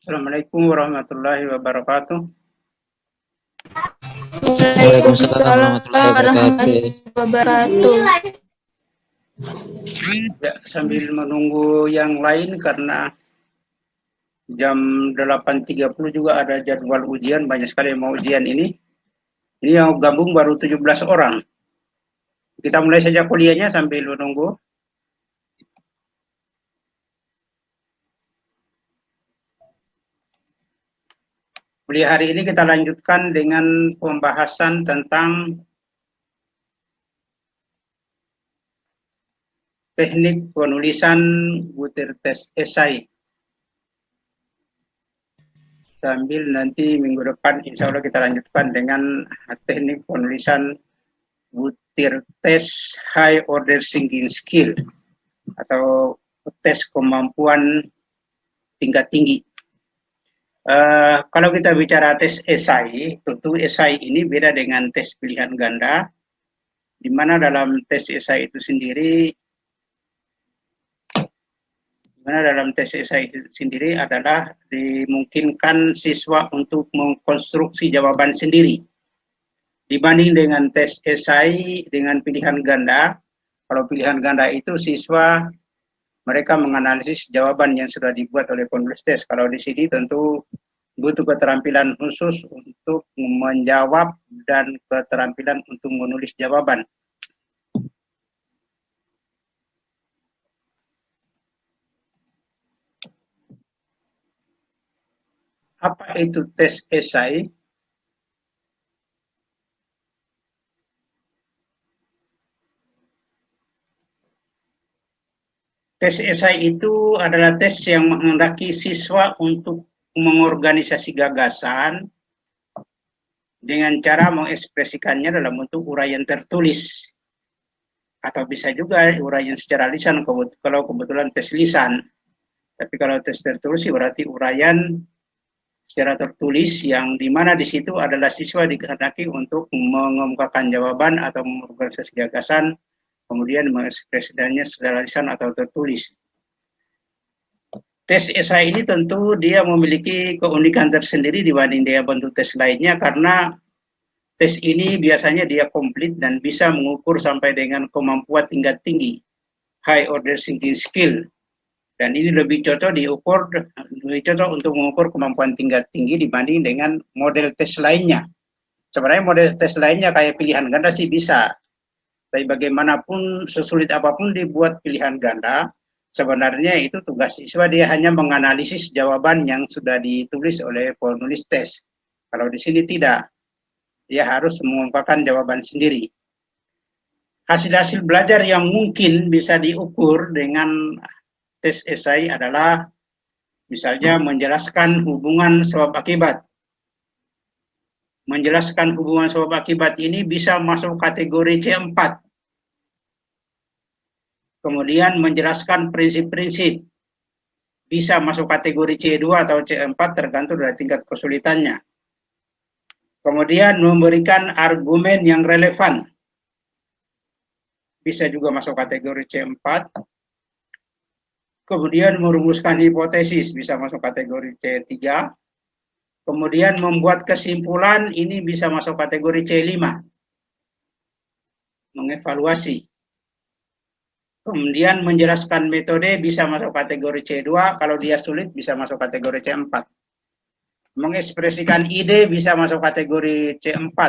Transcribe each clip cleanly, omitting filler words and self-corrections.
Assalamualaikum warahmatullahi wabarakatuh. Waalaikumsalam warahmatullahi wabarakatuh. Ya, sambil menunggu yang lain karena jam 8.30 juga ada jadwal ujian, banyak sekali yang mau ujian ini. Ini yang gabung baru 17 orang. Kita mulai saja kuliahnya sambil menunggu. Kuliah hari ini kita lanjutkan dengan pembahasan tentang teknik penulisan butir tes esai. Sambil nanti minggu depan insya Allah kita lanjutkan dengan teknik penulisan butir tes high order thinking skill atau tes kemampuan tingkat tinggi. Kalau kita bicara tes esai, tentu esai ini beda dengan tes pilihan ganda, di mana dalam tes esai itu sendiri adalah dimungkinkan siswa untuk mengkonstruksi jawaban sendiri. Dibanding dengan tes esai dengan pilihan ganda, kalau pilihan ganda itu siswa mereka menganalisis jawaban yang sudah dibuat oleh penulis tes. Kalau di sini tentu butuh keterampilan khusus untuk menjawab dan keterampilan untuk menulis jawaban. Apa itu tes esai? Tes esai itu adalah tes yang menghendaki siswa untuk mengorganisasi gagasan dengan cara mengekspresikannya dalam bentuk uraian tertulis. Atau bisa juga uraian secara lisan kalau kebetulan tes lisan. Tapi kalau tes tertulis berarti uraian secara tertulis yang dimana di situ adalah siswa dikehendaki untuk mengemukakan jawaban atau mengorganisasi gagasan, kemudian mengekspresikannya secara lisan atau tertulis. Tes esai ini tentu dia memiliki keunikan tersendiri dibanding dengan bentuk tes lainnya karena tes ini biasanya dia komplit dan bisa mengukur sampai dengan kemampuan tingkat tinggi, high order thinking skill. Dan ini lebih cocok untuk mengukur kemampuan tingkat tinggi dibanding dengan model tes lainnya. Sebenarnya model tes lainnya kayak pilihan ganda sih bisa. Tapi bagaimanapun sesulit apapun dibuat pilihan ganda, sebenarnya itu tugas siswa dia hanya menganalisis jawaban yang sudah ditulis oleh penulis tes. Kalau di sini tidak, dia harus mengungkapkan jawaban sendiri. Hasil-hasil belajar yang mungkin bisa diukur dengan tes esai adalah misalnya menjelaskan hubungan sebab akibat. Menjelaskan hubungan sebab akibat ini bisa masuk kategori C4. Kemudian menjelaskan prinsip-prinsip bisa masuk kategori C2 atau C4 tergantung dari tingkat kesulitannya. Kemudian memberikan argumen yang relevan bisa juga masuk kategori C4. Kemudian merumuskan hipotesis bisa masuk kategori C3. Kemudian membuat kesimpulan ini bisa masuk kategori C5. Mengevaluasi. Kemudian menjelaskan metode bisa masuk kategori C2, kalau dia sulit bisa masuk kategori C4. Mengekspresikan ide bisa masuk kategori C4.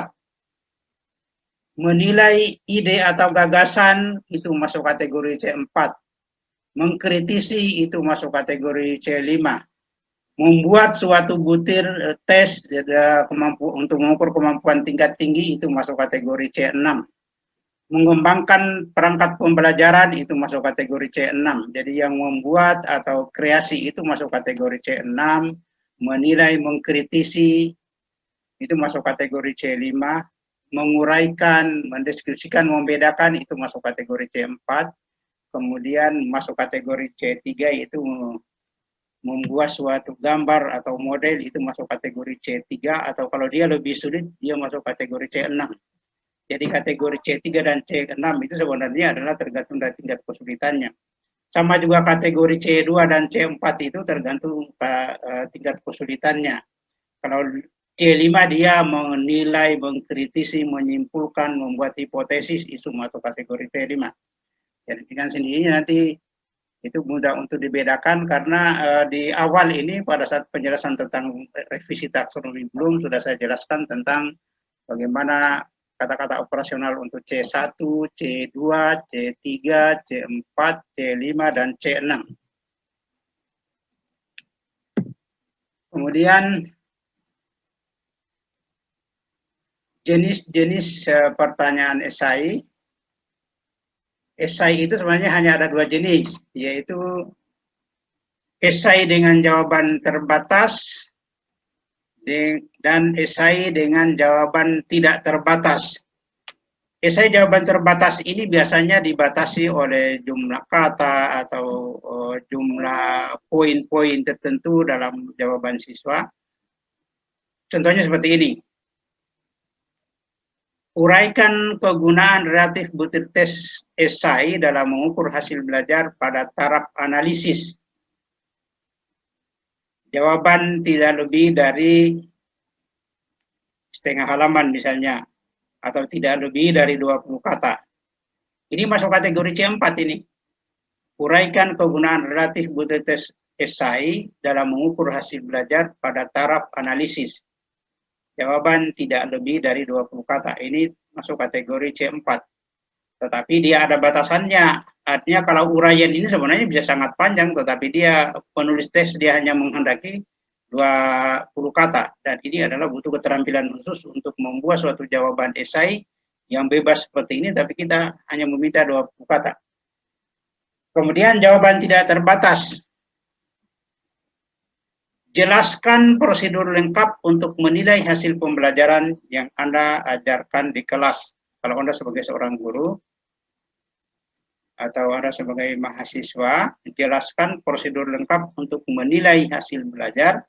Menilai ide atau gagasan itu masuk kategori C4. Mengkritisi itu masuk kategori C5. Membuat suatu butir tes untuk mengukur kemampuan tingkat tinggi itu masuk kategori C6. Mengembangkan perangkat pembelajaran itu masuk kategori C6. Jadi yang membuat atau kreasi itu masuk kategori C6. Menilai, mengkritisi itu masuk kategori C5. Menguraikan, mendeskripsikan, membedakan itu masuk kategori C4. Kemudian masuk kategori C3 yaitu membuat suatu gambar atau model itu masuk kategori C3, atau kalau dia lebih sulit dia masuk kategori C6. Jadi kategori C3 dan C6 itu sebenarnya adalah tergantung dari tingkat kesulitannya. Sama juga kategori C2 dan C4 itu tergantung tingkat kesulitannya. Kalau C5 dia menilai, mengkritisi, menyimpulkan, membuat hipotesis, itu masuk kategori C5. Jadi dengan sendirinya nanti itu mudah untuk dibedakan karena di awal ini pada saat penjelasan tentang revisi taksonomi belum sudah saya jelaskan tentang bagaimana kata-kata operasional untuk C1, C2, C3, C4, C5, dan C6. Kemudian jenis-jenis pertanyaan esai. Esai itu sebenarnya hanya ada dua jenis, yaitu esai dengan jawaban terbatas dan esai dengan jawaban tidak terbatas. Esai jawaban terbatas ini biasanya dibatasi oleh jumlah kata atau jumlah poin-poin tertentu dalam jawaban siswa. Contohnya seperti ini. Uraikan kegunaan relatif butir tes esai dalam mengukur hasil belajar pada taraf analisis. Jawaban tidak lebih dari setengah halaman misalnya, atau tidak lebih dari 20 kata. Ini masuk kategori C4 ini. Uraikan kegunaan relatif butir tes esai dalam mengukur hasil belajar pada taraf analisis. Jawaban tidak lebih dari 20 kata. Ini masuk kategori C4. Tetapi dia ada batasannya. Artinya kalau uraian ini sebenarnya bisa sangat panjang, tetapi dia penulis tes dia hanya menghendaki 20 kata. Dan ini adalah butuh keterampilan khusus untuk membuat suatu jawaban esai yang bebas seperti ini, tapi kita hanya meminta 20 kata. Kemudian jawaban tidak terbatas. Jelaskan prosedur lengkap untuk menilai hasil pembelajaran yang Anda ajarkan di kelas. Kalau Anda sebagai seorang guru atau Anda sebagai mahasiswa, jelaskan prosedur lengkap untuk menilai hasil belajar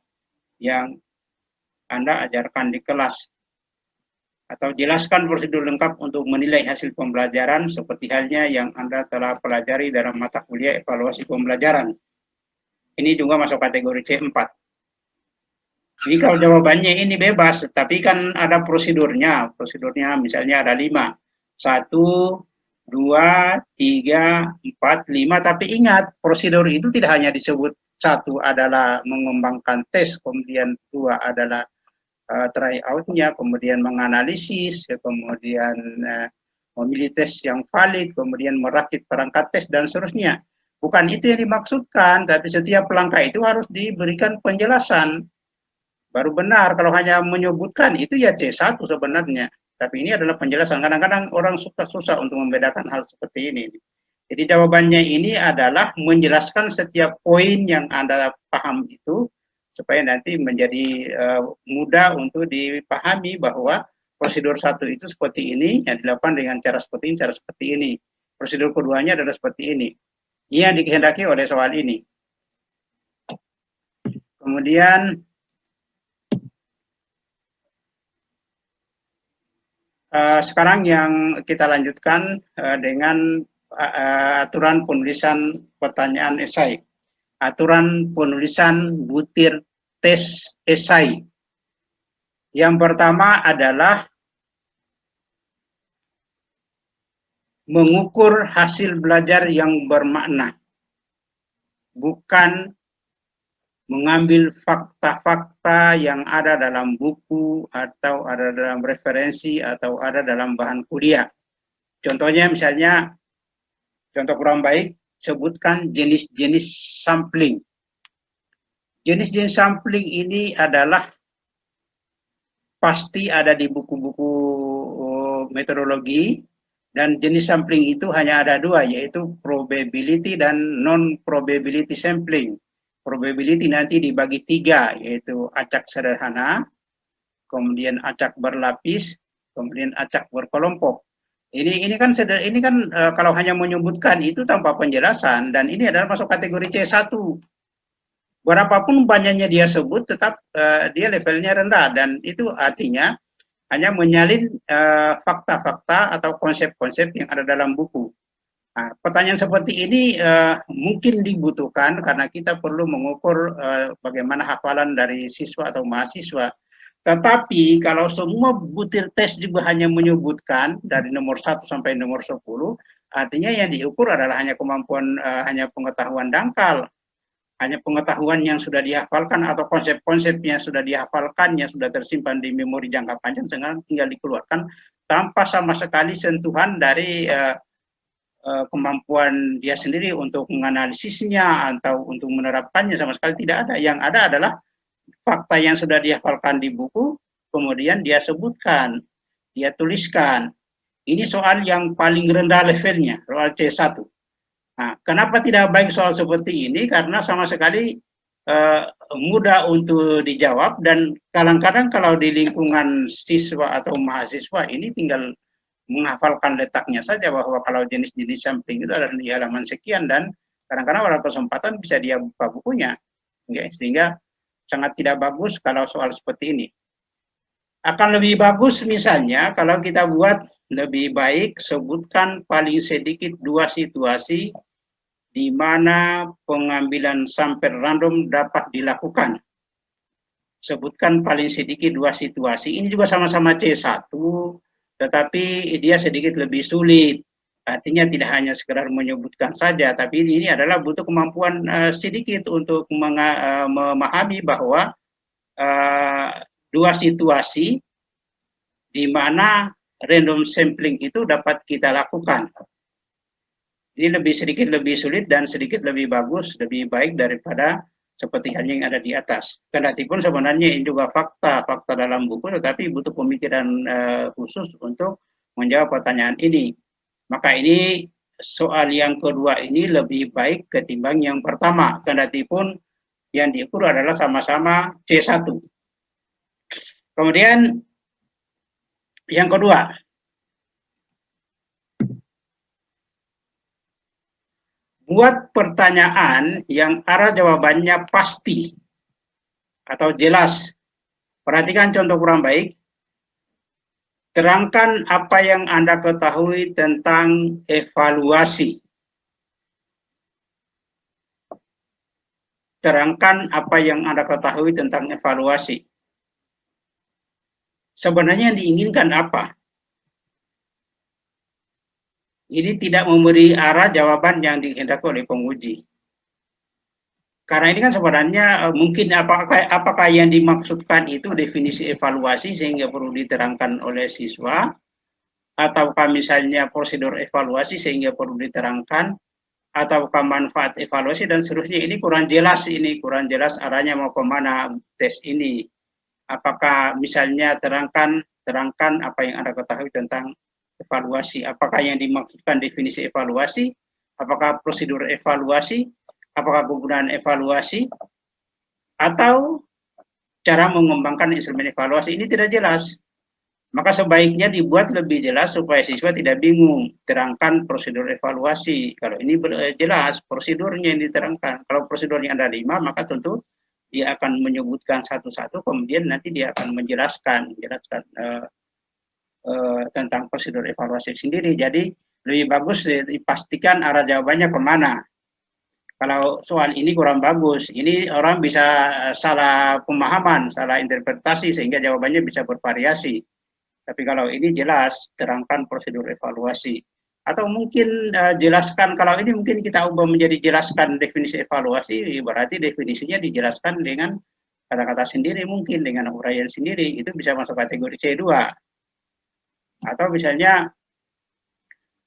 yang Anda ajarkan di kelas. Atau jelaskan prosedur lengkap untuk menilai hasil pembelajaran seperti halnya yang Anda telah pelajari dalam mata kuliah evaluasi pembelajaran. Ini juga masuk kategori C4. Jadi kalau jawabannya ini bebas, tapi kan ada prosedurnya. Prosedurnya misalnya ada 5. 1, 2, 3, 4, 5. Tapi ingat, prosedur itu tidak hanya disebut 1 adalah mengembangkan tes, kemudian 2 adalah try out-nya, kemudian menganalisis, kemudian memilih tes yang valid, kemudian merakit perangkat tes, dan seterusnya. Bukan itu yang dimaksudkan, tapi setiap langkah itu harus diberikan penjelasan. Baru benar, kalau hanya menyebutkan, itu ya C1 sebenarnya. Tapi ini adalah penjelasan. Kadang-kadang orang susah untuk membedakan hal seperti ini. Jadi jawabannya ini adalah menjelaskan setiap poin yang Anda paham itu, supaya nanti menjadi mudah untuk dipahami bahwa prosedur 1 itu seperti ini, yang dilakukan dengan cara seperti ini, cara seperti ini. Prosedur keduanya adalah seperti ini. Ini yang dikehendaki oleh soal ini. Kemudian sekarang yang kita lanjutkan dengan aturan penulisan pertanyaan esai. Aturan penulisan butir tes esai. Yang pertama adalah mengukur hasil belajar yang bermakna, bukan mengambil fakta-fakta yang ada dalam buku atau ada dalam referensi atau ada dalam bahan kuliah. Contohnya misalnya, contoh kurang baik, sebutkan jenis-jenis sampling. Jenis-jenis sampling ini adalah pasti ada di buku-buku metodologi, dan jenis sampling itu hanya ada 2, yaitu probability dan non-probability sampling. Probability nanti dibagi 3, yaitu acak sederhana, kemudian acak berlapis, kemudian acak berkelompok. Ini kan kalau hanya menyebutkan itu tanpa penjelasan, dan ini adalah masuk kategori C1. Berapapun banyaknya dia sebut, tetap dia levelnya rendah, dan itu artinya hanya menyalin fakta-fakta atau konsep-konsep yang ada dalam buku. Nah, pertanyaan seperti ini mungkin dibutuhkan karena kita perlu mengukur bagaimana hafalan dari siswa atau mahasiswa. Tetapi kalau semua butir tes juga hanya menyebutkan dari nomor 1 sampai nomor 10, artinya yang diukur adalah hanya kemampuan, hanya pengetahuan dangkal, hanya pengetahuan yang sudah dihafalkan atau konsep-konsep yang sudah dihafalkan, yang sudah tersimpan di memori jangka panjang, sekarang tinggal dikeluarkan tanpa sama sekali sentuhan dari kemampuan dia sendiri untuk menganalisisnya atau untuk menerapkannya, sama sekali tidak ada. Yang ada adalah fakta yang sudah dihafalkan di buku, kemudian dia sebutkan, dia tuliskan. Ini soal yang paling rendah levelnya, soal C1. Nah, kenapa tidak baik soal seperti ini? Karena sama sekali mudah untuk dijawab, dan kadang-kadang kalau di lingkungan siswa atau mahasiswa ini tinggal menghafalkan letaknya saja, bahwa kalau jenis-jenis sampling itu ada di halaman sekian, dan kadang-kadang pada kesempatan bisa dia buka bukunya, okay? Sehingga sangat tidak bagus kalau soal seperti ini. Akan lebih bagus misalnya kalau kita buat lebih baik, sebutkan paling sedikit 2 situasi di mana pengambilan sampel random dapat dilakukan. Sebutkan paling sedikit 2 situasi. Ini juga sama-sama C1, tetapi dia sedikit lebih sulit. Artinya tidak hanya sekedar menyebutkan saja, tapi ini adalah butuh kemampuan sedikit untuk memahami bahwa 2 situasi di mana random sampling itu dapat kita lakukan. Ini lebih sedikit lebih sulit dan sedikit lebih bagus, lebih baik daripada seperti halnya yang ada di atas. Kendatipun sebenarnya ini juga fakta dalam buku, tetapi butuh pemikiran khusus untuk menjawab pertanyaan ini. Maka ini soal yang kedua ini lebih baik ketimbang yang pertama, kendatipun yang diukur adalah sama-sama C1. Kemudian yang kedua, buat pertanyaan yang arah jawabannya pasti atau jelas. Perhatikan contoh kurang baik. Terangkan apa yang Anda ketahui tentang evaluasi. Terangkan apa yang Anda ketahui tentang evaluasi. Sebenarnya yang diinginkan apa? Ini tidak memberi arah jawaban yang dikehendaki oleh penguji. Karena ini kan sebenarnya mungkin apakah yang dimaksudkan itu definisi evaluasi sehingga perlu diterangkan oleh siswa, ataukah misalnya prosedur evaluasi sehingga perlu diterangkan, ataukah manfaat evaluasi dan seterusnya. Ini kurang jelas arahnya mau kemana tes ini. Apakah misalnya terangkan apa yang Anda ketahui tentang evaluasi, apakah yang dimaksudkan definisi evaluasi, apakah prosedur evaluasi, apakah penggunaan evaluasi, atau cara mengembangkan instrumen evaluasi. Ini tidak jelas. Maka sebaiknya dibuat lebih jelas supaya siswa tidak bingung. Terangkan prosedur evaluasi. Kalau ini jelas prosedurnya yang diterangkan. Kalau prosedurnya ada 5, maka tentu dia akan menyebutkan satu-satu, kemudian nanti dia akan menjelaskan tentang prosedur evaluasi sendiri. Jadi lebih bagus dipastikan arah jawabannya kemana. Kalau soal ini kurang bagus, ini orang bisa salah pemahaman, salah interpretasi sehingga jawabannya bisa bervariasi. Tapi kalau ini jelas, terangkan prosedur evaluasi. Atau mungkin jelaskan, kalau ini mungkin kita ubah menjadi jelaskan definisi evaluasi, berarti definisinya dijelaskan dengan kata-kata sendiri, mungkin dengan uraian sendiri, itu bisa masuk kategori C2. Atau misalnya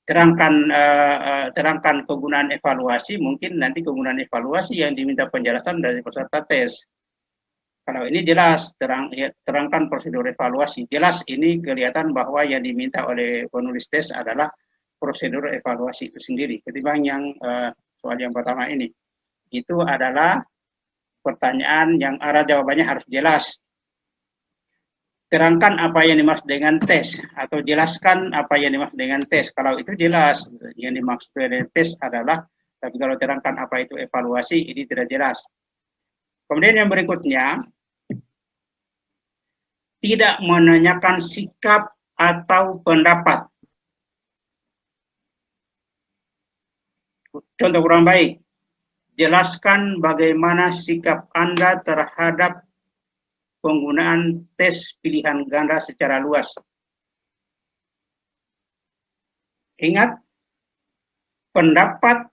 terangkan kegunaan evaluasi, mungkin nanti kegunaan evaluasi yang diminta penjelasan dari peserta tes. Kalau ini jelas, terangkan prosedur evaluasi. Jelas ini kelihatan bahwa yang diminta oleh penulis tes adalah prosedur evaluasi itu sendiri. Ketimbang yang soal yang pertama ini. Itu adalah pertanyaan yang arah jawabannya harus jelas. Terangkan apa yang dimaksud dengan tes, atau jelaskan apa yang dimaksud dengan tes. Kalau itu jelas, yang dimaksud dengan tes adalah, tapi kalau terangkan apa itu evaluasi, ini tidak jelas. Kemudian yang berikutnya, tidak menanyakan sikap atau pendapat. Contoh kurang baik, jelaskan bagaimana sikap Anda terhadap penggunaan tes pilihan ganda secara luas. Ingat, pendapat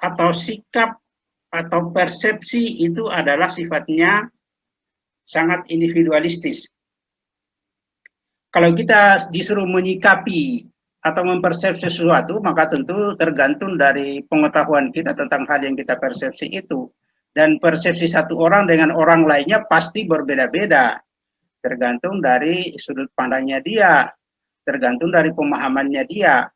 atau sikap atau persepsi itu adalah sifatnya sangat individualistis. Kalau kita disuruh menyikapi atau mempersepsi sesuatu, maka tentu tergantung dari pengetahuan kita tentang hal yang kita persepsi itu. Dan persepsi satu orang dengan orang lainnya pasti berbeda-beda, tergantung dari sudut pandangnya dia, tergantung dari pemahamannya dia.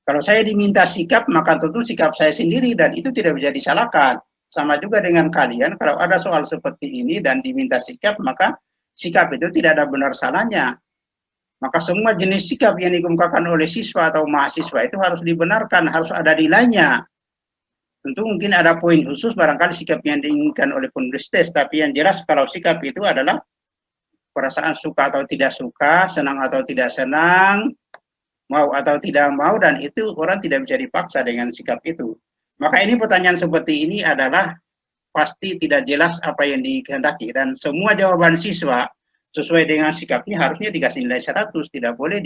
Kalau saya diminta sikap, maka tentu sikap saya sendiri dan itu tidak bisa disalahkan. Sama juga dengan kalian, kalau ada soal seperti ini dan diminta sikap, maka sikap itu tidak ada benar salahnya. Maka semua jenis sikap yang dikemukakan oleh siswa atau mahasiswa itu harus dibenarkan, harus ada nilainya. Tentu mungkin ada poin khusus barangkali sikap yang diinginkan oleh penulis tes, tapi yang jelas kalau sikap itu adalah perasaan suka atau tidak suka, senang atau tidak senang, mau atau tidak mau, dan itu orang tidak bisa dipaksa dengan sikap itu. Maka ini pertanyaan seperti ini adalah pasti tidak jelas apa yang dikehendaki, dan semua jawaban siswa sesuai dengan sikapnya harusnya dikasih nilai 100, tidak boleh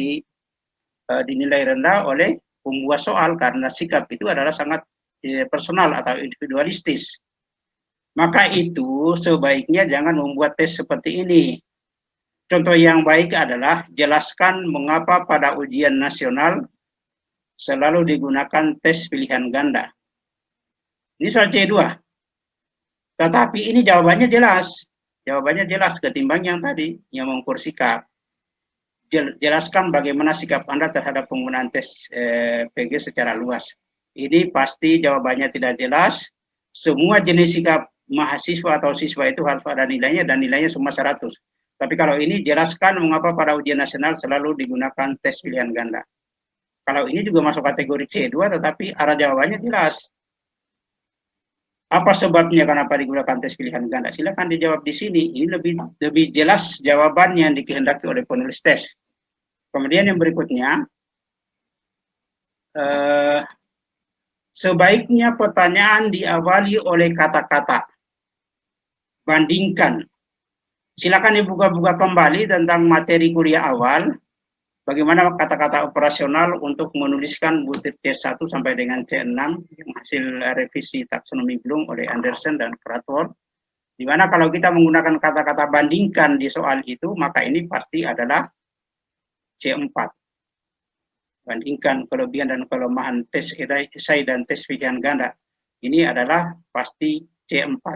dinilai rendah oleh pembuat soal, karena sikap itu adalah sangat personal atau individualistis. Maka itu sebaiknya jangan membuat tes seperti ini. Contoh yang baik adalah jelaskan mengapa pada ujian nasional selalu digunakan tes pilihan ganda. Ini soal C2. Tetapi ini jawabannya jelas. Jawabannya jelas ketimbang yang tadi, yang mengukur sikap. Jelaskan bagaimana sikap Anda terhadap penggunaan tes PG secara luas. Ini pasti jawabannya tidak jelas. Semua jenis sikap mahasiswa atau siswa itu harus ada nilainya dan nilainya semua 100. Tapi kalau ini jelaskan mengapa pada ujian nasional selalu digunakan tes pilihan ganda. Kalau ini juga masuk kategori C2 tetapi arah jawabannya jelas. Apa sebabnya kenapa digunakan tes pilihan ganda? Silakan dijawab di sini. Ini lebih jelas jawaban yang dikehendaki oleh penulis tes. Kemudian yang berikutnya, sebaiknya pertanyaan diawali oleh kata-kata. Bandingkan. Silakan dibuka-buka kembali tentang materi kuliah awal. Bagaimana kata-kata operasional untuk menuliskan butir C1 sampai dengan C6 yang hasil revisi taksonomi Bloom oleh Anderson dan Krathwohl. Di mana kalau kita menggunakan kata-kata bandingkan di soal itu, maka ini pasti adalah C4. Bandingkan kelebihan dan kelemahan tes esai dan tes pilihan ganda. Ini adalah pasti C4.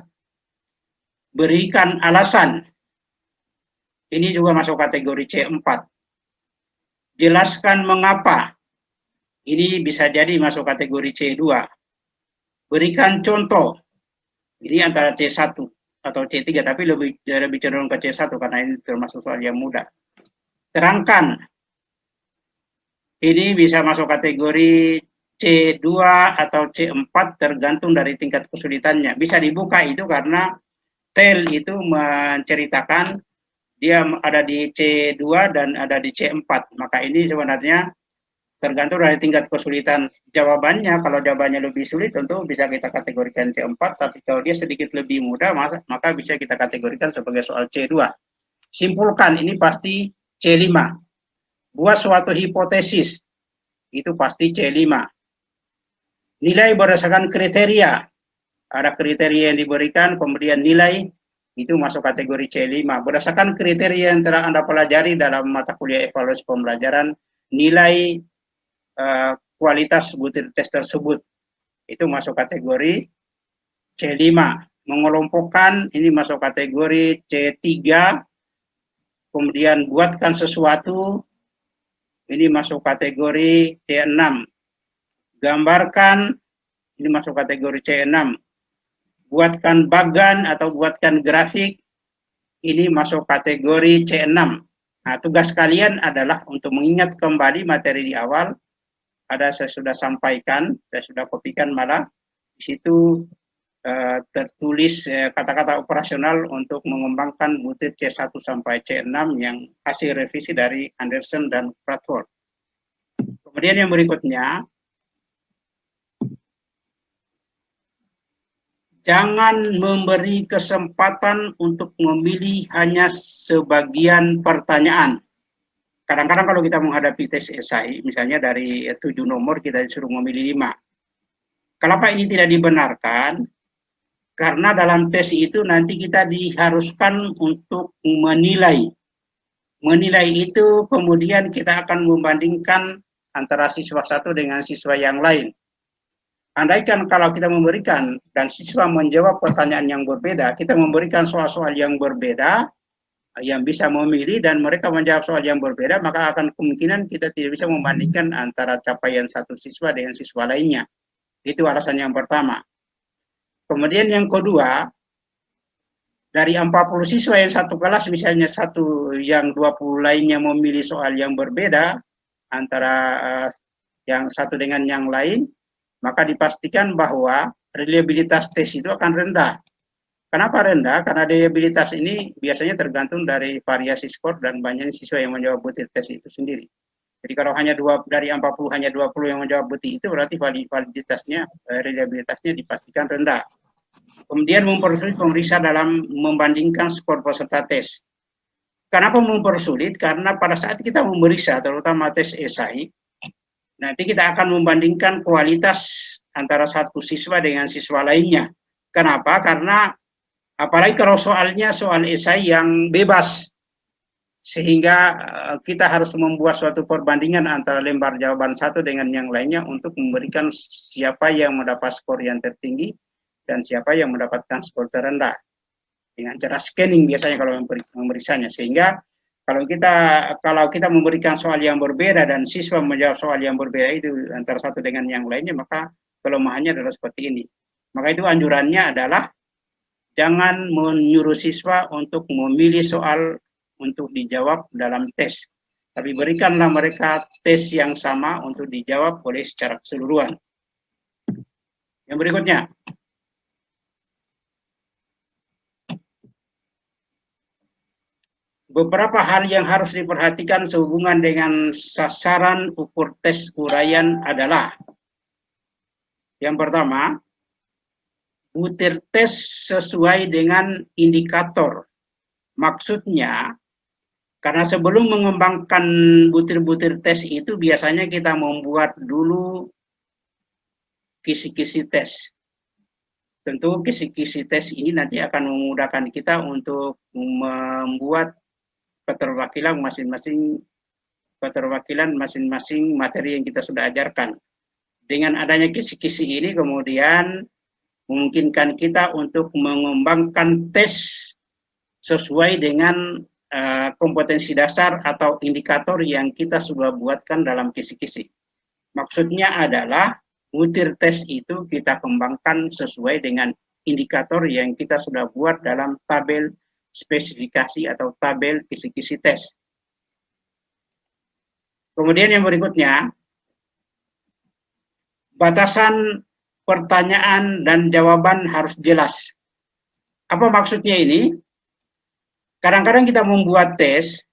Berikan alasan. Ini juga masuk kategori C4. Jelaskan mengapa. Ini bisa jadi masuk kategori C2. Berikan contoh. Ini antara C1 atau C3, tapi lebih cenderung ke C1 karena ini termasuk soal yang mudah. Terangkan. Ini bisa masuk kategori C2 atau C4 tergantung dari tingkat kesulitannya. Bisa dibuka itu karena TEL itu menceritakan dia ada di C2 dan ada di C4. Maka ini sebenarnya tergantung dari tingkat kesulitan jawabannya. Kalau jawabannya lebih sulit tentu bisa kita kategorikan C4, tapi kalau dia sedikit lebih mudah maka bisa kita kategorikan sebagai soal C2. Simpulkan, ini pasti C5. Buat suatu hipotesis, itu pasti C5. Nilai berdasarkan kriteria. Ada kriteria yang diberikan, kemudian nilai, itu masuk kategori C5. Berdasarkan kriteria yang telah Anda pelajari dalam mata kuliah evaluasi pembelajaran, nilai kualitas butir tes tersebut, itu masuk kategori C5. Mengelompokkan, ini masuk kategori C3. Kemudian buatkan sesuatu, ini masuk kategori C6. Gambarkan, ini masuk kategori C6. Buatkan bagan atau buatkan grafik, ini masuk kategori C6. Nah, tugas kalian adalah untuk mengingat kembali materi di awal. Ada saya sudah sampaikan, saya sudah kopikan malah. Di situ tertulis kata-kata operasional untuk mengembangkan butir C1 sampai C6 yang hasil revisi dari Anderson dan Krathwohl. Kemudian yang berikutnya, Jangan memberi kesempatan untuk memilih hanya sebagian pertanyaan. Kadang-kadang kalau kita menghadapi tes esai, misalnya dari 7 nomor kita disuruh memilih 5. Kenapa ini tidak dibenarkan? Karena dalam tes itu nanti kita diharuskan untuk menilai. Menilai itu kemudian kita akan membandingkan antara siswa satu dengan siswa yang lain. Andaikan kalau kita memberikan dan siswa menjawab pertanyaan yang berbeda, kita memberikan soal-soal yang berbeda, yang bisa memilih dan mereka menjawab soal yang berbeda, maka akan kemungkinan kita tidak bisa membandingkan antara capaian satu siswa dengan siswa lainnya. Itu alasan yang pertama. Kemudian yang kedua, dari 40 siswa yang satu kelas, misalnya satu yang 20 lainnya memilih soal yang berbeda, antara yang satu dengan yang lain, maka dipastikan bahwa reliabilitas tes itu akan rendah. Kenapa rendah? Karena reliabilitas ini biasanya tergantung dari variasi skor dan banyaknya siswa yang menjawab butir tes itu sendiri. Jadi kalau hanya dari 40 hanya 20 yang menjawab butir itu berarti validitasnya, reliabilitasnya dipastikan rendah. Kemudian mempersulit pemeriksa dalam membandingkan skor peserta tes. Kenapa mempersulit? Karena pada saat kita memeriksa, terutama tes esai, nanti kita akan membandingkan kualitas antara satu siswa dengan siswa lainnya. Kenapa? Karena apalagi kalau soalnya soal esai yang bebas, sehingga kita harus membuat suatu perbandingan antara lembar jawaban satu dengan yang lainnya untuk memberikan siapa yang mendapat skor yang tertinggi dan siapa yang mendapatkan skor terendah. Dengan cara scanning biasanya kalau memeriksanya, sehingga kalau kita memberikan soal yang berbeda dan siswa menjawab soal yang berbeda itu antara satu dengan yang lainnya, maka kelemahannya adalah seperti ini. Maka itu anjurannya adalah jangan menyuruh siswa untuk memilih soal untuk dijawab dalam tes, tapi berikanlah mereka tes yang sama untuk dijawab oleh secara keseluruhan. Yang berikutnya, beberapa hal yang harus diperhatikan sehubungan dengan sasaran ukur tes uraian adalah, yang pertama, butir tes sesuai dengan indikator. Maksudnya, karena sebelum mengembangkan butir-butir tes itu biasanya kita membuat dulu kisi-kisi tes. Tentu kisi-kisi tes ini nanti akan memudahkan kita untuk membuat keterwakilan masing-masing materi yang kita sudah ajarkan. Dengan adanya kisi-kisi ini kemudian memungkinkan kita untuk mengembangkan tes sesuai dengan kompetensi dasar atau indikator yang kita sudah buatkan dalam kisi-kisi. Maksudnya adalah butir tes itu kita kembangkan sesuai dengan indikator yang kita sudah buat dalam tabel spesifikasi atau tabel kisi-kisi tes. Kemudian yang berikutnya, batasan pertanyaan dan jawaban harus jelas. Apa maksudnya ini? Kadang-kadang kita membuat tes,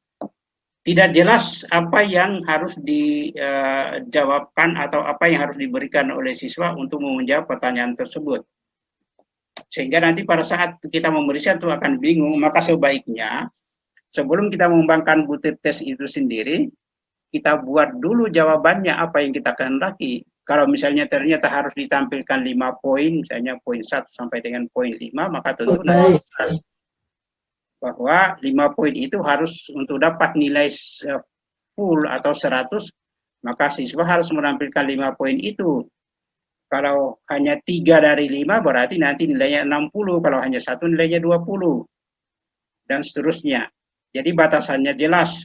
tidak jelas apa yang harus dijawabkan atau apa yang harus diberikan oleh siswa untuk menjawab pertanyaan tersebut. Sehingga nanti pada saat kita memeriksa itu akan bingung, maka sebaiknya sebelum kita mengembangkan butir tes itu sendiri, kita buat dulu jawabannya apa yang kita kehendaki. Kalau misalnya ternyata harus ditampilkan 5 poin, misalnya poin 1 sampai dengan poin 5, maka tentu bahwa 5 poin itu harus untuk dapat nilai full atau 100, maka siswa harus menampilkan 5 poin itu. Kalau hanya 3 dari 5 berarti nanti nilainya 60, kalau hanya 1 nilainya 20, dan seterusnya. Jadi batasannya jelas.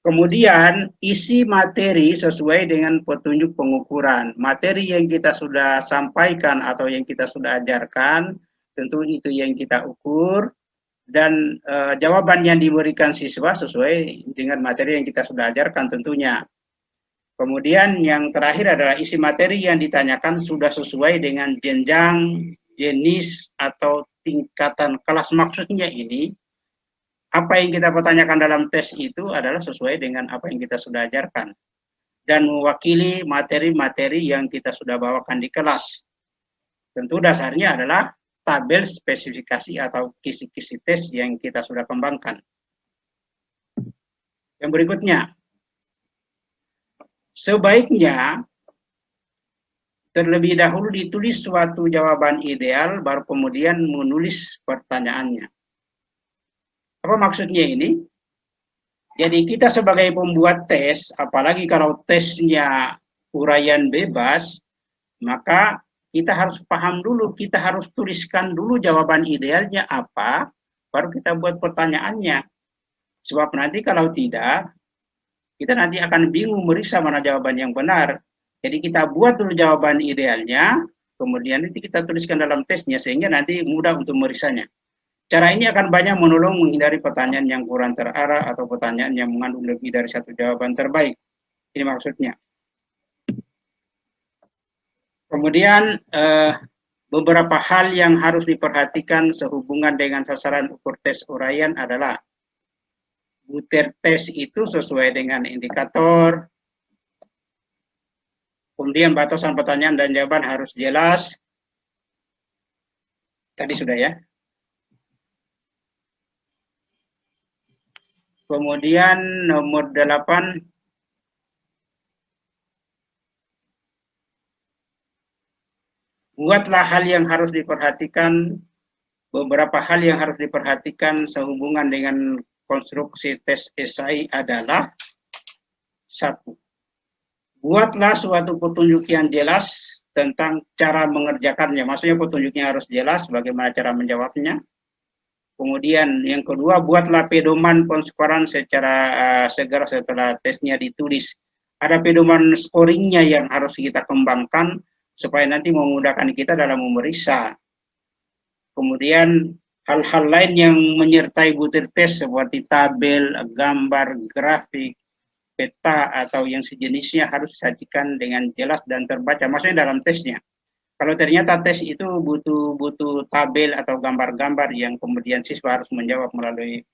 Kemudian isi materi sesuai dengan petunjuk pengukuran. Materi yang kita sudah sampaikan atau yang kita sudah ajarkan, tentu itu yang kita ukur, dan jawaban yang diberikan siswa sesuai dengan materi yang kita sudah ajarkan tentunya. Kemudian yang terakhir adalah isi materi yang ditanyakan sudah sesuai dengan jenjang, jenis, atau tingkatan kelas. Maksudnya ini, apa yang kita pertanyakan dalam tes itu adalah sesuai dengan apa yang kita sudah ajarkan dan mewakili materi-materi yang kita sudah bawakan di kelas. Tentu dasarnya adalah tabel spesifikasi atau kisi-kisi tes yang kita sudah kembangkan. Yang berikutnya, sebaiknya terlebih dahulu ditulis suatu jawaban ideal, baru kemudian menulis pertanyaannya. Apa maksudnya ini? Jadi kita sebagai pembuat tes, apalagi kalau tesnya uraian bebas, maka kita harus paham dulu, kita harus tuliskan dulu jawaban idealnya apa, baru kita buat pertanyaannya. Sebab nanti kalau tidak, kita nanti akan bingung meriksa mana jawaban yang benar. Jadi kita buat dulu jawaban idealnya, kemudian nanti kita tuliskan dalam tesnya, sehingga nanti mudah untuk meriksanya. Cara ini akan banyak menolong menghindari pertanyaan yang kurang terarah atau pertanyaan yang mengandung lebih dari satu jawaban terbaik. Ini maksudnya. Kemudian beberapa hal yang harus diperhatikan sehubungan dengan sasaran ukur tes uraian adalah butir tes itu sesuai dengan indikator. Kemudian batasan pertanyaan dan jawaban harus jelas. Tadi sudah ya. Kemudian nomor 8, buatlah hal yang harus diperhatikan, beberapa hal yang harus diperhatikan sehubungan dengan konstruksi tes esai adalah: 1. Buatlah suatu petunjuk yang jelas tentang cara mengerjakannya. Maksudnya petunjuknya harus jelas bagaimana cara menjawabnya. Kemudian yang kedua, buatlah pedoman penskoran secara segera setelah tesnya ditulis. Ada pedoman scoringnya yang harus kita kembangkan supaya nanti memudahkan kita dalam memeriksa. Kemudian hal-hal lain yang menyertai butir tes seperti tabel, gambar, grafik, peta atau yang sejenisnya harus disajikan dengan jelas dan terbaca, maksudnya dalam tesnya. Kalau ternyata tes itu butuh tabel atau gambar-gambar yang kemudian siswa harus menjawab melalui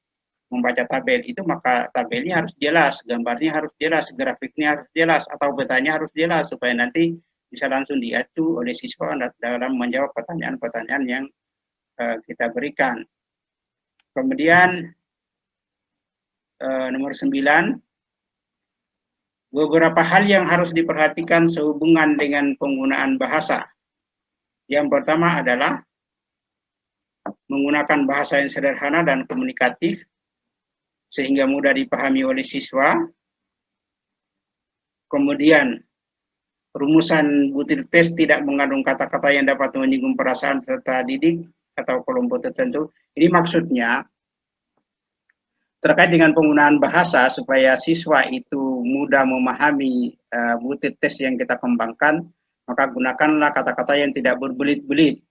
membaca tabel itu, maka tabelnya harus jelas, gambarnya harus jelas, grafiknya harus jelas, atau petanya harus jelas supaya nanti bisa langsung diacu oleh siswa dalam menjawab pertanyaan-pertanyaan yang kita berikan. Kemudian nomor 9, beberapa hal yang harus diperhatikan sehubungan dengan penggunaan bahasa. Yang pertama adalah menggunakan bahasa yang sederhana dan komunikatif sehingga mudah dipahami oleh siswa. Kemudian rumusan butir tes tidak mengandung kata-kata yang dapat menyinggung perasaan peserta didik atau kelompok tertentu. Ini maksudnya terkait dengan penggunaan bahasa supaya siswa itu mudah memahami butir tes yang kita kembangkan, maka gunakanlah kata-kata yang tidak berbelit-belit.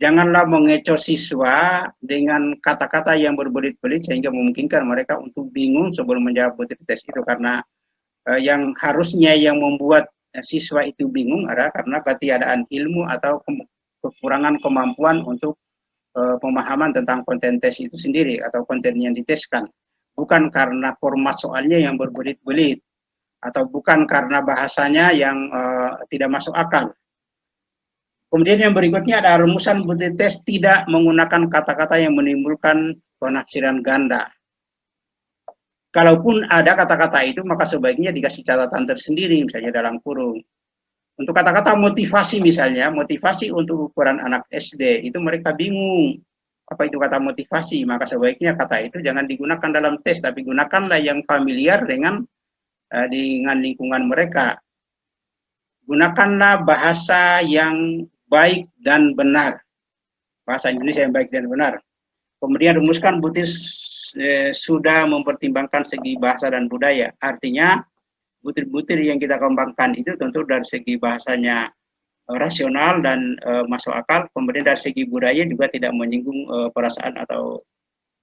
Janganlah mengecoh siswa dengan kata-kata yang berbelit-belit sehingga memungkinkan mereka untuk bingung sebelum menjawab butir tes itu, karena yang harusnya yang membuat siswa itu bingung adalah karena ketiadaan ilmu atau kekurangan kemampuan untuk pemahaman tentang konten tes itu sendiri atau konten yang diteskan. Bukan karena format soalnya yang berbelit-belit atau bukan karena bahasanya yang tidak masuk akal. Kemudian yang berikutnya ada rumusan butir tes tidak menggunakan kata-kata yang menimbulkan penafsiran ganda. Kalaupun ada kata-kata itu, maka sebaiknya dikasih catatan tersendiri, misalnya dalam kurung. Untuk kata-kata motivasi misalnya, motivasi untuk ukuran anak SD, itu mereka bingung. Apa itu kata motivasi? Maka sebaiknya kata itu jangan digunakan dalam tes, tapi gunakanlah yang familiar dengan lingkungan mereka. Gunakanlah bahasa yang baik dan benar. Bahasa Indonesia yang baik dan benar. Kemudian rumuskan butir sudah mempertimbangkan segi bahasa dan budaya. Artinya butir-butir yang kita kembangkan itu tentu dari segi bahasanya rasional dan masuk akal, kemudian dari segi budaya juga tidak menyinggung perasaan atau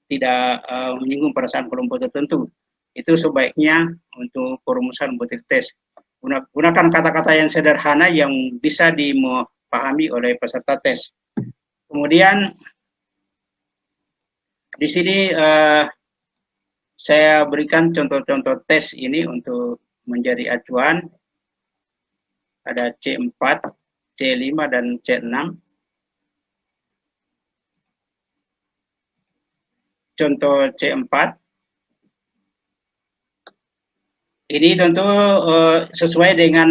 tidak menyinggung perasaan kelompok tertentu. Itu sebaiknya untuk perumusan butir tes. Gunakan kata-kata yang sederhana yang bisa dipahami oleh peserta tes. Kemudian di sini saya berikan contoh-contoh tes ini untuk menjadi acuan. Ada C4, C5, dan C6. contoh C4. Ini tentu sesuai dengan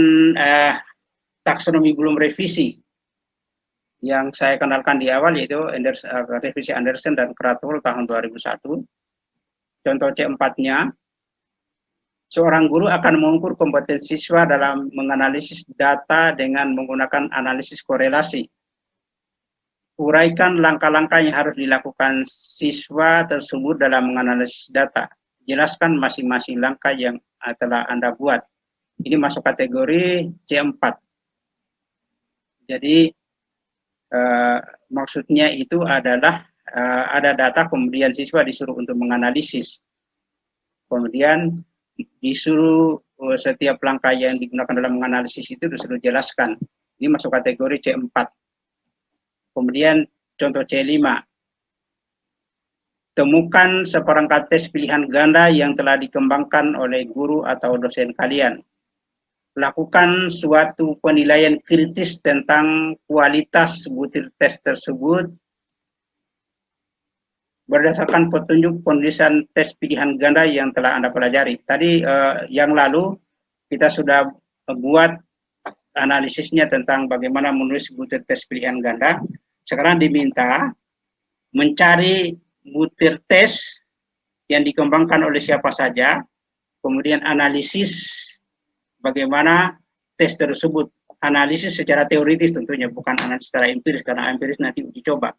taksonomi belum revisi yang saya kenalkan di awal, yaitu revisi Anderson dan Krathwohl tahun 2001. Contoh C4-nya, seorang guru akan mengukur kompetensi siswa dalam menganalisis data dengan menggunakan analisis korelasi. Uraikan langkah-langkah yang harus dilakukan siswa tersebut dalam menganalisis data. Jelaskan masing-masing langkah yang telah Anda buat. Ini masuk kategori C4. Jadi maksudnya itu adalah ada data, kemudian siswa disuruh untuk menganalisis. Kemudian disuruh setiap langkah yang digunakan dalam menganalisis itu disuruh jelaskan. Ini masuk kategori C4. Kemudian contoh C5. Temukan seperangkat tes pilihan ganda yang telah dikembangkan oleh guru atau dosen kalian. Lakukan suatu penilaian kritis tentang kualitas butir tes tersebut berdasarkan petunjuk penulisan tes pilihan ganda yang telah Anda pelajari. Tadi yang lalu kita sudah buat analisisnya tentang bagaimana menulis butir tes pilihan ganda. Sekarang diminta mencari butir tes yang dikembangkan oleh siapa saja, kemudian analisis bagaimana tes tersebut. Analisis secara teoritis tentunya, bukan analisis secara empiris, karena empiris nanti uji coba.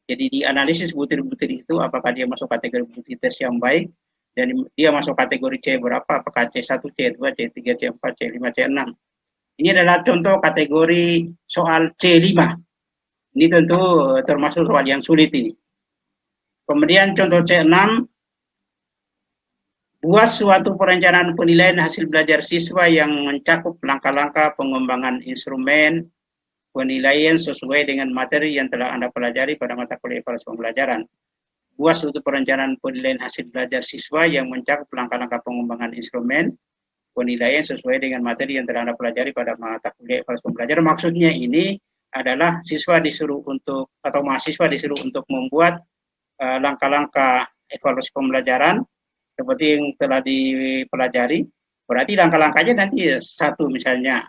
Jadi dianalisis butir-butir itu, apakah dia masuk kategori butir tes yang baik, dan dia masuk kategori C berapa, apakah C1, C2, C3, C4, C5, C6. Ini adalah contoh kategori soal C5. Ini tentu termasuk soal yang sulit ini. Kemudian contoh C6, buat suatu perencanaan penilaian hasil belajar siswa yang mencakup langkah-langkah pengembangan instrumen penilaian sesuai dengan materi yang telah Anda pelajari pada mata kuliah evaluasi pembelajaran. Buat suatu perencanaan penilaian hasil belajar siswa yang mencakup langkah-langkah pengembangan instrumen penilaian sesuai dengan materi yang telah Anda pelajari pada mata kuliah evaluasi pembelajaran. Maksudnya ini adalah siswa disuruh untuk, atau mahasiswa disuruh untuk membuat langkah-langkah evaluasi pembelajaran seperti yang telah dipelajari. Berarti langkah-langkahnya nanti satu, misalnya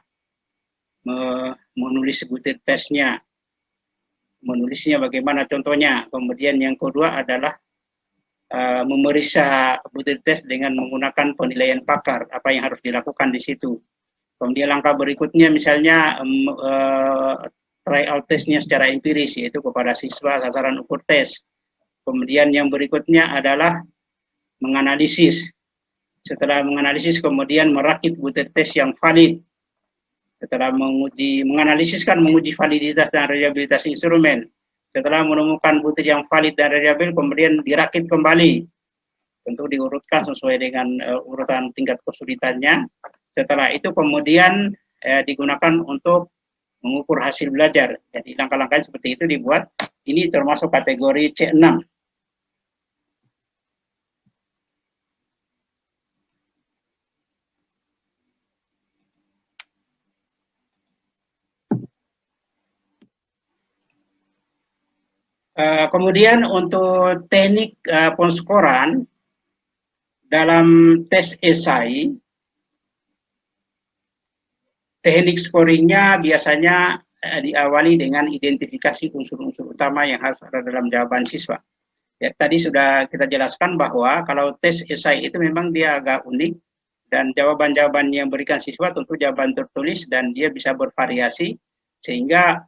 menulis butir tesnya, menulisnya bagaimana contohnya. Kemudian yang kedua adalah memeriksa butir tes dengan menggunakan penilaian pakar, apa yang harus dilakukan di situ. Kemudian langkah berikutnya misalnya try out tesnya secara empiris, yaitu kepada siswa sasaran ukur tes. Kemudian yang berikutnya adalah menganalisis. Setelah menganalisis, kemudian merakit butir tes yang valid. Setelah menganalisis kan menguji validitas dan reliabilitas instrumen. Setelah menemukan butir yang valid dan reliable, kemudian dirakit kembali. Tentu diurutkan sesuai dengan urutan tingkat kesulitannya. Setelah itu kemudian digunakan untuk mengukur hasil belajar. Jadi langkah-langkah seperti itu dibuat. Ini termasuk kategori C6. Kemudian untuk teknik penskoran dalam tes esai, teknik scoringnya biasanya diawali dengan identifikasi unsur-unsur utama yang harus ada dalam jawaban siswa. Ya, tadi sudah kita jelaskan bahwa kalau tes esai itu memang dia agak unik, dan jawaban-jawaban yang berikan siswa tentu jawaban tertulis dan dia bisa bervariasi, sehingga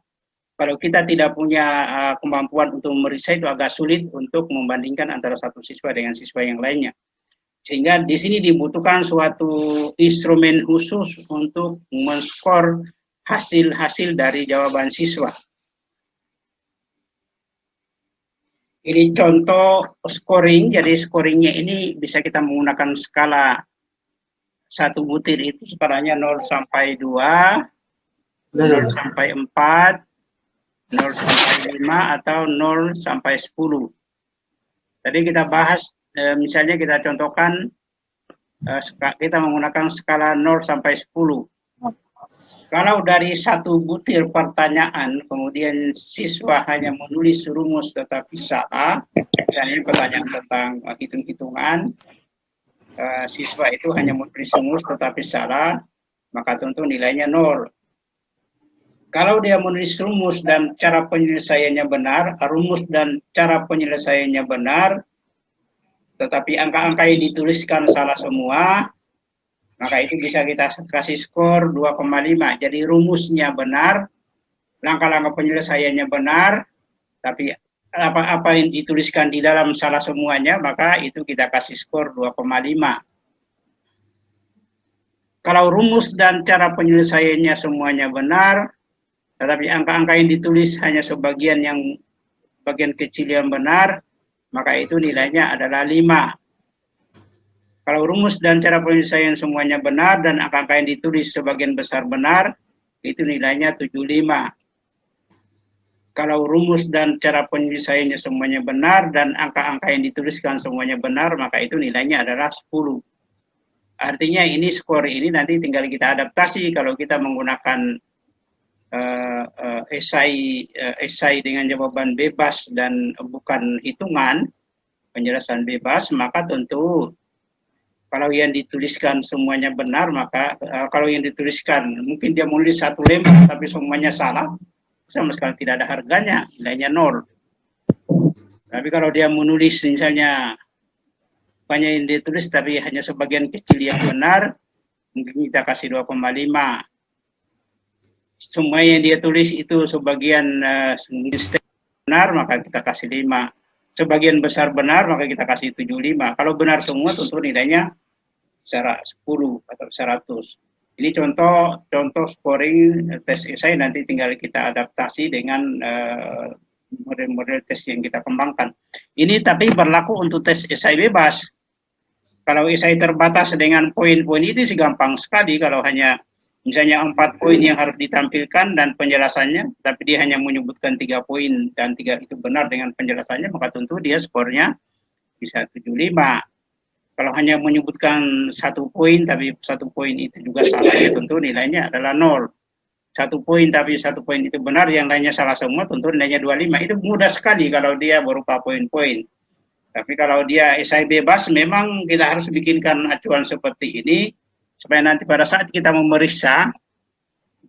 kalau kita tidak punya kemampuan untuk memeriksa itu agak sulit untuk membandingkan antara satu siswa dengan siswa yang lainnya. Sehingga di sini dibutuhkan suatu instrumen khusus untuk men-skor hasil-hasil dari jawaban siswa. Ini contoh scoring, jadi scoringnya ini bisa kita menggunakan skala satu butir itu skalanya 0 sampai 2, 0 sampai 4, 0 sampai 5 atau 0 sampai 10. Tadi kita bahas, misalnya kita contohkan, kita menggunakan skala 0 sampai 10. Kalau dari satu butir pertanyaan, kemudian siswa hanya menulis rumus tetapi salah, misalnya pertanyaan tentang hitung-hitungan, siswa itu hanya menulis rumus tetapi salah, maka tentu nilainya 0. Kalau dia menulis rumus dan cara penyelesaiannya benar, rumus dan cara penyelesaiannya benar, tetapi angka-angka yang dituliskan salah semua, maka itu bisa kita kasih skor 2,5. Jadi rumusnya benar, langkah-langkah penyelesaiannya benar, tapi apa yang dituliskan di dalam salah semuanya, maka itu kita kasih skor 2,5. Kalau rumus dan cara penyelesaiannya semuanya benar, tetapi angka-angka yang ditulis hanya sebagian yang bagian kecil yang benar, maka itu nilainya adalah 5. Kalau rumus dan cara penyelesaian semuanya benar dan angka-angka yang ditulis sebagian besar benar, itu nilainya 75. Kalau rumus dan cara penyelesaiannya semuanya benar dan angka-angka yang dituliskan semuanya benar, maka itu nilainya adalah 10. Artinya ini skor ini nanti tinggal kita adaptasi kalau kita menggunakan esai dengan jawaban bebas dan bukan hitungan, penjelasan bebas, maka tentu kalau yang dituliskan semuanya benar, maka kalau yang dituliskan mungkin dia menulis 1 lembar tapi semuanya salah, sama sekali tidak ada harganya, nilainya 0. Tapi kalau dia menulis misalnya banyak yang ditulis tapi hanya sebagian kecil yang benar, mungkin kita kasih 2,5. Semua yang dia tulis itu sebagian benar, maka kita kasih 5. Sebagian besar benar, maka kita kasih 75. Kalau benar semua, tentu nilainya 10 atau 100. Ini contoh scoring tes esai, nanti tinggal kita adaptasi dengan model-model tes yang kita kembangkan. Ini tapi berlaku untuk tes esai bebas. Kalau esai terbatas dengan poin-poin itu sih gampang sekali. Kalau hanya misalnya 4 poin yang harus ditampilkan dan penjelasannya, tapi dia hanya menyebutkan 3 poin dan 3 itu benar dengan penjelasannya, maka tentu dia skornya bisa 75. Kalau hanya menyebutkan 1 poin, tapi 1 poin itu juga salah, ya tentu nilainya adalah 0. 1 poin, tapi 1 poin itu benar, yang lainnya salah semua, tentu nilainya 25. Itu mudah sekali kalau dia berupa poin-poin. Tapi kalau dia esai bebas, memang kita harus bikinkan acuan seperti ini, supaya nanti pada saat kita memeriksa,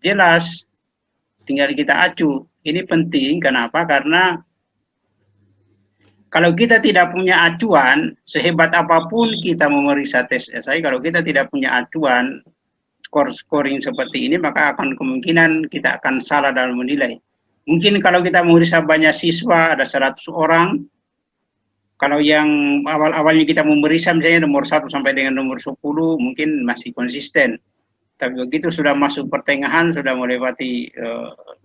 jelas, tinggal kita acu. Ini penting, kenapa? Karena kalau kita tidak punya acuan, sehebat apapun kita memeriksa tes esai, kalau kita tidak punya acuan, scoring seperti ini, maka akan kemungkinan kita akan salah dalam menilai. Mungkin kalau kita memeriksa banyak siswa, ada 100 orang, kalau yang awal-awalnya kita memeriksa misalnya nomor 1 sampai dengan nomor 10, mungkin masih konsisten. Tapi begitu sudah masuk pertengahan, sudah melewati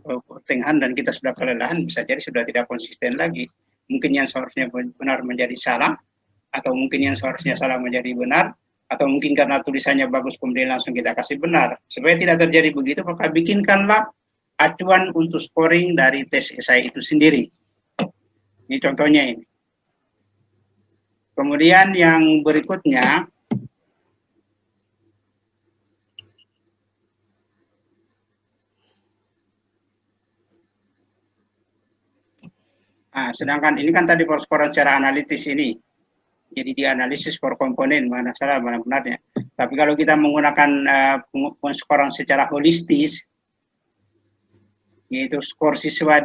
pertengahan dan kita sudah kelelahan, bisa jadi sudah tidak konsisten lagi. Mungkin yang seharusnya benar menjadi salah, atau mungkin yang seharusnya salah menjadi benar, atau mungkin karena tulisannya bagus kemudian langsung kita kasih benar. Supaya tidak terjadi begitu, maka bikinkanlah acuan untuk scoring dari tes esai itu sendiri. Ini contohnya ini. Kemudian yang berikutnya, sedangkan ini kan tadi perskoran secara analitis ini, jadi dianalisis per komponen, mana salah, mana benarnya. Tapi kalau kita menggunakan penskoran secara holistis, yaitu skor siswa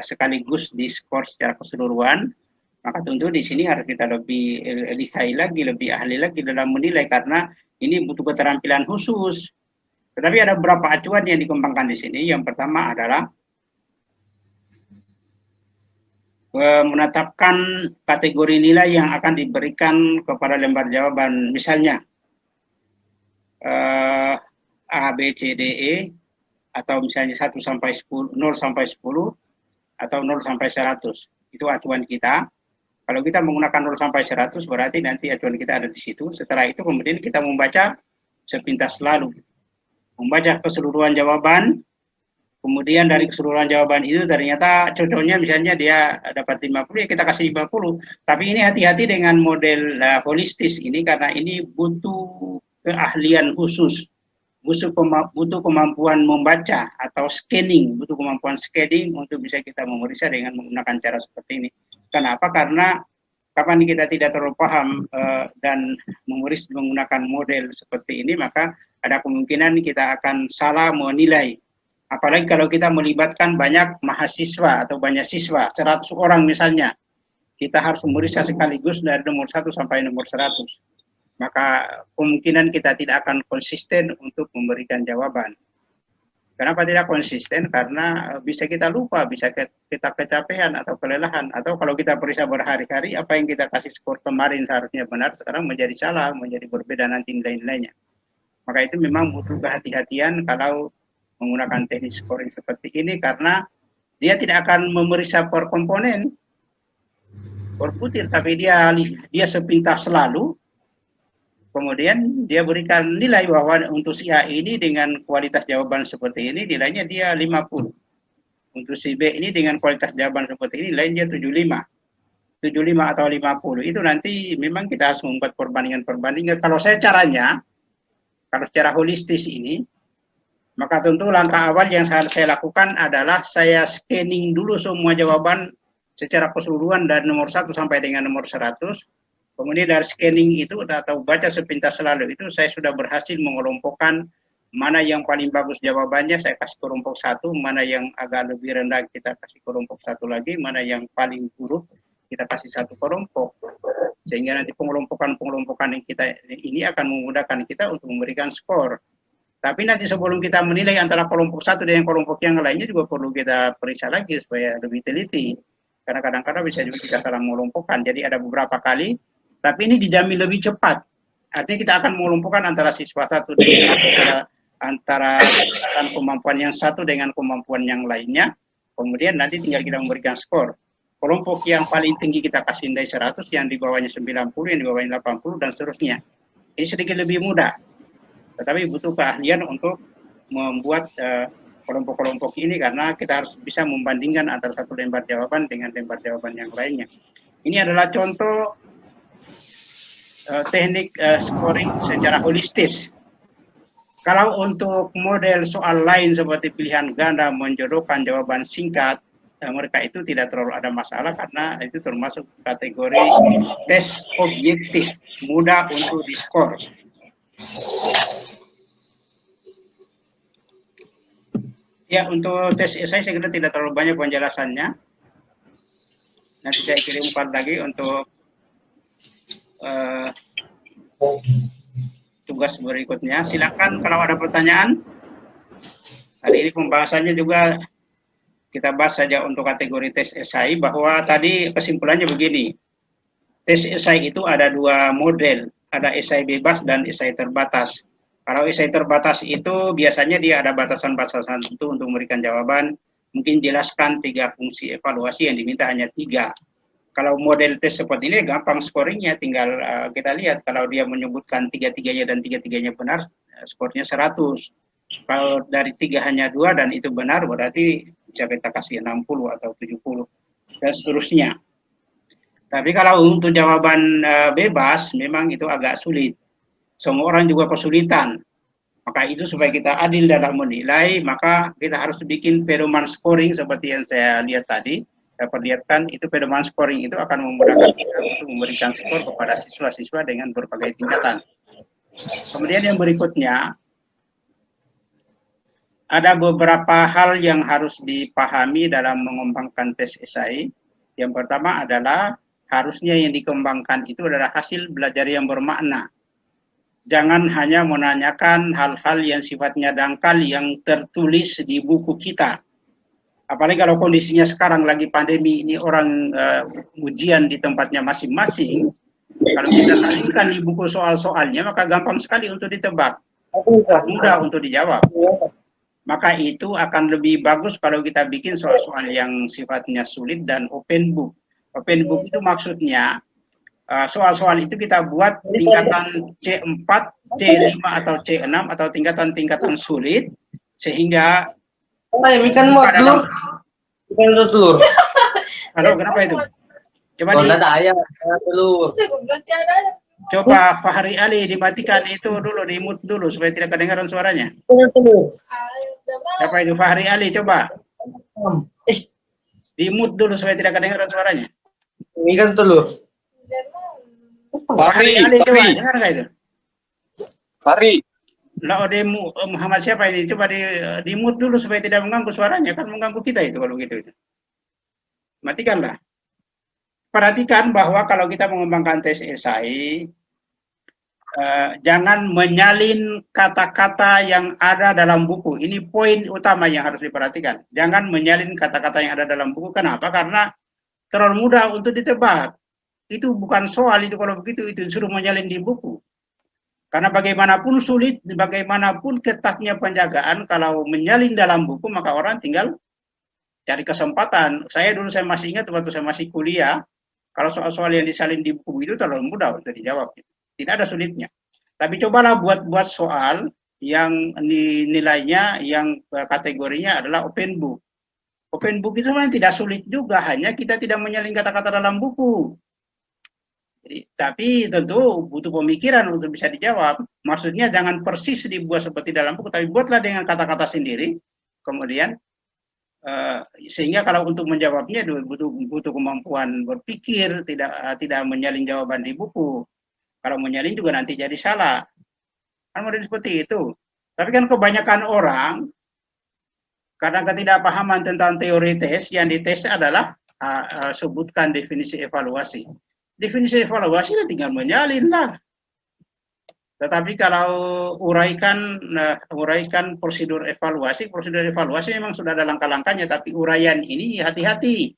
sekaligus di skor secara keseluruhan, maka tentu di sini harus kita lebih lihai lagi, lebih ahli lagi dalam menilai, karena ini butuh keterampilan khusus. Tetapi ada beberapa acuan yang dikembangkan di sini. Yang pertama adalah menetapkan kategori nilai yang akan diberikan kepada lembar jawaban. Misalnya A, B, C, D, E, atau misalnya 1 sampai 10, 0 sampai 10, atau 0 sampai 100. Itu acuan kita. Kalau kita menggunakan 0 sampai 100, berarti nanti acuan kita ada di situ. Setelah itu kemudian kita membaca sepintas lalu. Membaca keseluruhan jawaban, kemudian dari keseluruhan jawaban itu ternyata cocoknya misalnya dia dapat 50, ya kita kasih 50. Tapi ini hati-hati dengan model holistis ini, karena ini butuh keahlian khusus. Butuh kemampuan membaca atau scanning, butuh kemampuan scanning untuk bisa kita memeriksa dengan menggunakan cara seperti ini. Kenapa? Karena kapan kita tidak terlalu paham dan menggunakan model seperti ini, maka ada kemungkinan kita akan salah menilai. Apalagi kalau kita melibatkan banyak mahasiswa atau banyak siswa, 100 orang misalnya, kita harus memeriksa sekaligus dari nomor 1 sampai nomor 100. Maka kemungkinan kita tidak akan konsisten untuk memberikan jawaban. Kenapa tidak konsisten? Karena bisa kita lupa, bisa kita kecapean atau kelelahan, atau kalau kita periksa berhari-hari, apa yang kita kasih skor kemarin seharusnya benar, sekarang menjadi salah, menjadi berbeda nanti nilai-nilainya. Maka itu memang butuh kehati-hatian kalau menggunakan teknik scoring seperti ini, karena dia tidak akan memeriksa per komponen, per butir, tapi dia sepintas selalu. Kemudian dia berikan nilai bahwa untuk si A ini dengan kualitas jawaban seperti ini nilainya dia 50. Untuk si B ini dengan kualitas jawaban seperti ini nilainya 75. 75 atau 50. Itu nanti memang kita harus membuat perbandingan-perbandingan. Kalau saya caranya, kalau secara holistis ini, maka tentu langkah awal yang harus saya lakukan adalah saya scanning dulu semua jawaban secara keseluruhan dari nomor 1 sampai dengan nomor 100. Kemudian dari scanning itu atau baca sepintas selalu itu saya sudah berhasil mengelompokkan mana yang paling bagus jawabannya saya kasih kelompok 1, mana yang agak lebih rendah kita kasih kelompok 1 lagi, mana yang paling buruk kita kasih 1 kelompok. Sehingga nanti pengelompokan yang kita ini akan memudahkan kita untuk memberikan skor. Tapi nanti sebelum kita menilai antara kelompok 1 dengan kelompok yang lainnya juga perlu kita periksa lagi supaya lebih teliti. Karena kadang-kadang bisa juga kita salah mengelompokkan. Jadi ada beberapa kali, tapi ini dijamin lebih cepat. Artinya kita akan mengelompokkan antara siswa satu dengan antara kemampuan yang satu dengan kemampuan yang lainnya. Kemudian nanti tinggal kita memberikan skor. Kelompok yang paling tinggi kita kasih nilai 100, yang di bawahnya 90, yang di bawahnya 80, dan seterusnya. Ini sedikit lebih mudah. Tetapi butuh keahlian untuk membuat kelompok-kelompok ini, karena kita harus bisa membandingkan antara satu lembar jawaban dengan lembar jawaban yang lainnya. Ini adalah contoh teknik scoring secara holistis. Kalau untuk model soal lain seperti pilihan ganda menjodohkan jawaban singkat, mereka itu tidak terlalu ada masalah karena itu termasuk kategori tes objektif, mudah untuk diskor. Ya, untuk tes esai saya kira tidak terlalu banyak penjelasannya. Nanti saya kirimkan lagi untuk tugas berikutnya. Silakan kalau ada pertanyaan. Hari ini pembahasannya juga kita bahas saja untuk kategori tes esai, bahwa tadi kesimpulannya begini. Tes esai itu ada 2 model, ada esai bebas dan esai terbatas. Kalau esai terbatas itu biasanya dia ada batasan-batasan tertentu untuk memberikan jawaban. Mungkin jelaskan 3 fungsi evaluasi, yang diminta hanya 3. Kalau model tes seperti ini gampang scoringnya, tinggal kita lihat kalau dia menyebutkan 3-3-nya dan 3-3-nya benar, skornya 100. Kalau dari 3 hanya 2 dan itu benar, berarti bisa kita kasih 60 atau 70 dan seterusnya. Tapi kalau untuk jawaban bebas memang itu agak sulit. Semua orang juga kesulitan. Maka itu supaya kita adil dalam menilai, maka kita harus bikin pedoman scoring seperti yang saya lihat tadi. Saya perlihatkan itu pedoman scoring itu akan memudahkan kita untuk memberikan skor kepada siswa-siswa dengan berbagai tingkatan. Kemudian yang berikutnya, ada beberapa hal yang harus dipahami dalam mengembangkan tes esai. Yang pertama adalah harusnya yang dikembangkan itu adalah hasil belajar yang bermakna. Jangan hanya menanyakan hal-hal yang sifatnya dangkal yang tertulis di buku kita. Apalagi kalau kondisinya sekarang lagi pandemi ini, orang ujian di tempatnya masing-masing. Kalau kita salingkan di buku soal-soalnya, maka gampang sekali untuk ditebak, mudah untuk dijawab. Maka itu akan lebih bagus kalau kita bikin soal-soal yang sifatnya sulit dan open book. Open book itu maksudnya soal-soal itu kita buat tingkatan C4, C5 atau C6 atau tingkatan-tingkatan sulit, sehingga ikan muat telur. Ikan telur. Halo, kenapa itu? Coba ayam telur. Coba Fahri Ali dimatikan itu dulu, di-mute dulu supaya tidak kedengaran suaranya. Siapa itu Fahri Ali, coba. Di-mute dulu supaya tidak kedengaran suaranya. Ini kan telur. Fahri, Ali, coba Fahri, dengar nggak itu? Fahri. Lah Ode Muhammad siapa ini? Coba di mute dulu supaya tidak mengganggu suaranya, kan mengganggu kita itu kalau gitu itu. Matikanlah. Perhatikan bahwa kalau kita mengembangkan tes esai, jangan menyalin kata-kata yang ada dalam buku. Ini poin utama yang harus diperhatikan. Jangan menyalin kata-kata yang ada dalam buku. Kenapa? Karena terlalu mudah untuk ditebak. Itu bukan soal itu kalau begitu, itu suruh menyalin di buku. Karena bagaimanapun sulit, bagaimanapun ketatnya penjagaan, kalau menyalin dalam buku, maka orang tinggal cari kesempatan. Saya masih ingat waktu saya masih kuliah, kalau soal-soal yang disalin di buku itu terlalu mudah untuk dijawab. Tidak ada sulitnya. Tapi cobalah buat soal yang nilainya, yang kategorinya adalah open book. Open book itu sebenarnya tidak sulit juga, hanya kita tidak menyalin kata-kata dalam buku. Jadi, tapi tentu butuh pemikiran untuk bisa dijawab. Maksudnya jangan persis dibuat seperti dalam buku, tapi buatlah dengan kata-kata sendiri. Kemudian sehingga kalau untuk menjawabnya butuh kemampuan berpikir, tidak menyalin jawaban di buku. Kalau menyalin juga nanti jadi salah. Kan model seperti itu. Tapi kan kebanyakan orang karena ketidakpahaman tentang teori tes, yang dites adalah sebutkan definisi evaluasi. Definisi evaluasi tinggal menyalin lah. Tetapi kalau uraikan prosedur evaluasi memang sudah ada langkah-langkahnya, tapi uraian ini hati-hati.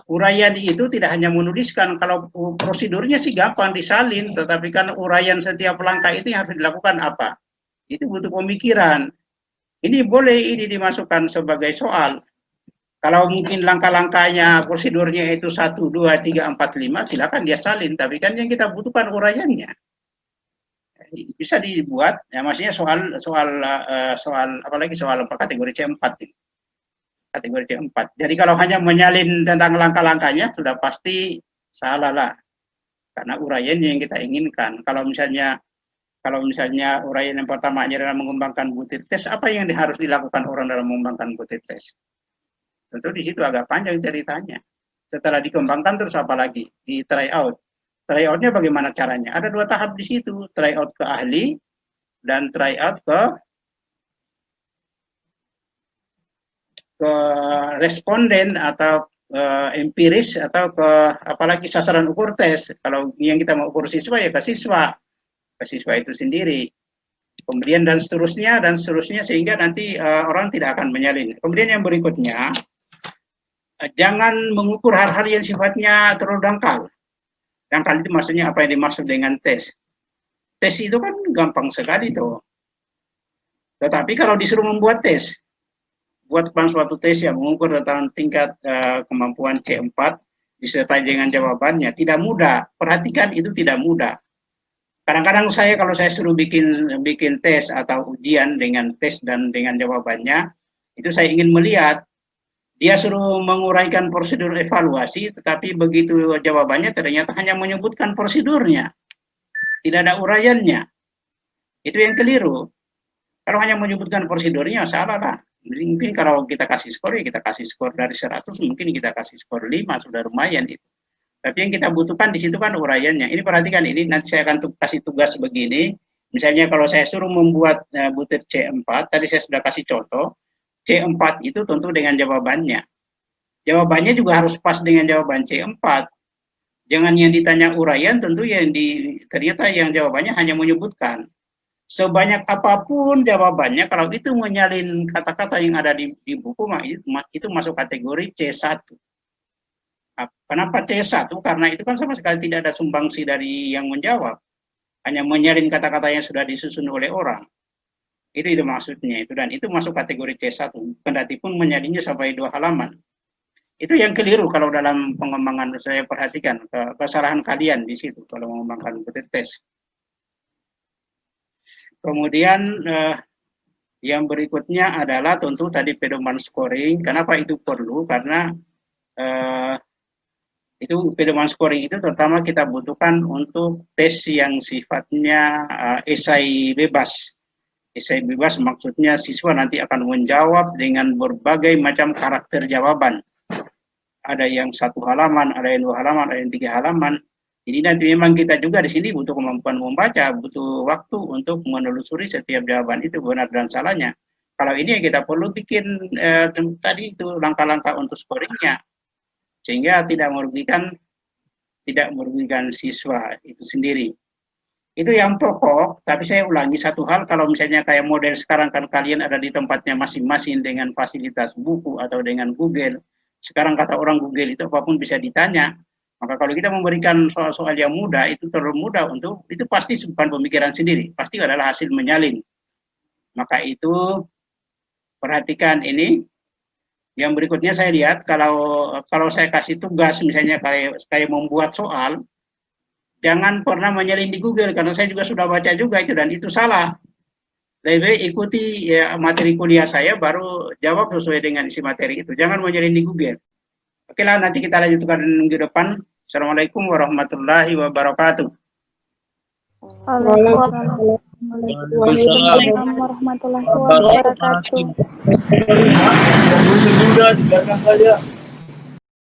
Uraian itu tidak hanya menuliskan, kalau prosedurnya sih gampang disalin, tetapi kan uraian setiap langkah itu yang harus dilakukan apa? Itu butuh pemikiran. Ini boleh dimasukkan sebagai soal. Kalau mungkin langkah-langkahnya, prosedurnya itu 1, 2, 3, 4, 5, silakan dia salin. Tapi kan yang kita butuhkan uraiannya. Bisa dibuat, ya maksudnya soal apalagi soal kategori C4 ini. Kategori C4. Jadi kalau hanya menyalin tentang langkah-langkahnya, sudah pasti salah lah. Karena uraian yang kita inginkan. Kalau misalnya uraian yang pertamanya adalah mengembangkan butir tes, apa yang harus dilakukan orang dalam mengembangkan butir tes? Tentu di situ agak panjang ceritanya. Setelah dikembangkan terus apa lagi? Di try out. Try out-nya bagaimana caranya? Ada 2 tahap di situ. Try out ke ahli dan try out ke responden atau empiris, atau ke apalagi sasaran ukur tes. Kalau yang kita mau ukur siswa ya ke siswa itu sendiri. Kemudian dan seterusnya sehingga nanti orang tidak akan menyalin. Kemudian yang berikutnya, jangan mengukur hal-hal yang sifatnya terlalu dangkal. Dangkal itu maksudnya apa yang dimaksud dengan tes? Tes itu kan gampang sekali tuh. Tetapi kalau disuruh membuat tes, buatkan suatu tes yang mengukur tentang tingkat kemampuan C4 disertai dengan jawabannya, tidak mudah. Perhatikan, itu tidak mudah. Kadang-kadang kalau saya suruh bikin tes atau ujian dengan tes dan dengan jawabannya, itu saya ingin melihat dia suruh menguraikan prosedur evaluasi, tetapi begitu jawabannya ternyata hanya menyebutkan prosedurnya, tidak ada uraiannya. Itu yang keliru. Kalau hanya menyebutkan prosedurnya, salah lah. Mungkin kalau kita kasih skor, ya kita kasih skor dari 100, mungkin kita kasih skor 5, sudah lumayan itu. Tapi yang kita butuhkan di situ kan uraiannya. Ini perhatikan, ini nanti saya akan kasih tugas begini. Misalnya kalau saya suruh membuat butir C4, tadi saya sudah kasih contoh. C4 itu tentu dengan jawabannya. Jawabannya juga harus pas dengan jawaban C4. Jangan yang ditanya uraian, tentu ternyata yang jawabannya hanya menyebutkan. Sebanyak apapun jawabannya, kalau itu menyalin kata-kata yang ada di buku, itu masuk kategori C1. Kenapa C1? Karena itu kan sama sekali tidak ada sumbangsi dari yang menjawab. Hanya menyalin kata-kata yang sudah disusun oleh orang. Itu maksudnya itu, dan itu masuk kategori C1. Kendati pun menyalinnya sampai 2 halaman. Itu yang keliru kalau dalam pengembangan, saya perhatikan kesalahan kalian di situ kalau mengembangkan butir tes. Kemudian yang berikutnya adalah tentu tadi pedoman scoring. Kenapa itu perlu? Karena itu pedoman scoring itu terutama kita butuhkan untuk tes yang sifatnya esai bebas. Esai bebas maksudnya siswa nanti akan menjawab dengan berbagai macam karakter jawaban. ada yang 1 halaman, ada yang 2 halaman, ada yang 3 halaman. Jadi nanti memang kita juga di sini butuh kemampuan membaca, butuh waktu untuk menelusuri setiap jawaban itu benar dan salahnya. Kalau ini kita perlu bikin tadi itu langkah-langkah untuk scoringnya, sehingga tidak merugikan siswa itu sendiri. Itu yang pokok, tapi saya ulangi satu hal, kalau misalnya kayak model sekarang kan kalian ada di tempatnya masing-masing dengan fasilitas buku atau dengan Google. Sekarang kata orang Google itu apapun bisa ditanya. Maka kalau kita memberikan soal-soal yang mudah, itu terlalu mudah untuk, itu pasti bukan pemikiran sendiri, pasti adalah hasil menyalin. Maka itu perhatikan ini. Yang berikutnya saya lihat, kalau saya kasih tugas misalnya kayak membuat soal, jangan pernah menyalin di Google, karena saya juga sudah baca juga itu, dan itu salah. Lebih ikuti ya, materi kuliah saya, baru jawab sesuai dengan isi materi itu. Jangan menyalin di Google. Oke lah, nanti kita lanjutkan minggu depan. Assalamualaikum warahmatullahi wabarakatuh. Waalaikumsalam warahmatullahi wabarakatuh. Juga,